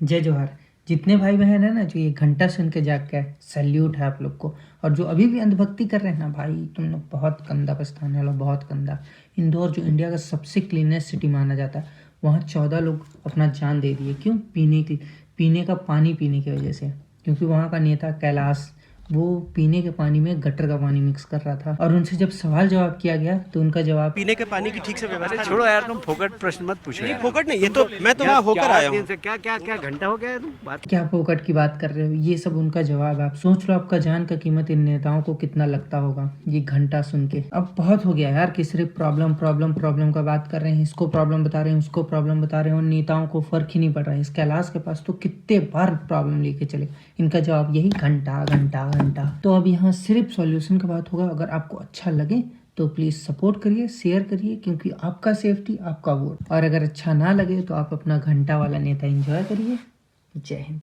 जय जवाहर। जितने भाई बहन है ना जो ये घंटा सुन के जाग गए, सैल्यूट है आप लोग को। और जो अभी भी अंधभक्ति कर रहे हैं ना भाई, तुम लोग बहुत गंदा पछताने वाला, बहुत गंदा। इंदौर जो इंडिया का सबसे क्लीनेस्ट सिटी माना जाता है, वहाँ 14 लोग अपना जान दे दिए। क्यों? पीने का पानी पीने की वजह से। क्योंकि वहाँ का नेता कैलाश, वो पीने के पानी में गटर का पानी मिक्स कर रहा था। और उनसे जब सवाल जवाब किया गया तो उनका जवाब, पीने के पानी की ठीक से व्यवस्था छोड़ो यार, तुम फोकट प्रश्न मत पूछो नहीं, यार। फोकट नहीं, ये तो मैं तो वहाँ होकर 4 आया दिन हूँ। से क्या क्या क्या घंटा हो गया है तुम बात। क्या फोकट की बात कर रहे हो? ये सब उनका जवाब है। आप सोच लो आपका जान का कीमत इन नेताओं को कितना लगता होगा ये घंटा सुन के। अब बहुत हो गया यार कि सिर्फ प्रॉब्लम प्रॉब्लम प्रॉब्लम का बात कर रहे हैं। इसको प्रॉब्लम बता रहे हैं, उसको प्रॉब्लम बता रहे हैं, और नेताओं को फर्क ही नहीं पड़ रहा है। इस कैलाश के पास तो कितने बार प्रॉब्लम लेके चले, इनका जवाब यही, घंटा घंटा घंटा। तो अब यहाँ सिर्फ सॉल्यूशन का बात होगा। अगर आपको अच्छा लगे तो प्लीज़ सपोर्ट करिए, शेयर करिए, क्योंकि आपका सेफ्टी आपका वोट। और अगर अच्छा ना लगे तो आप अपना घंटा वाला नेता एंजॉय करिए। जय हिंद।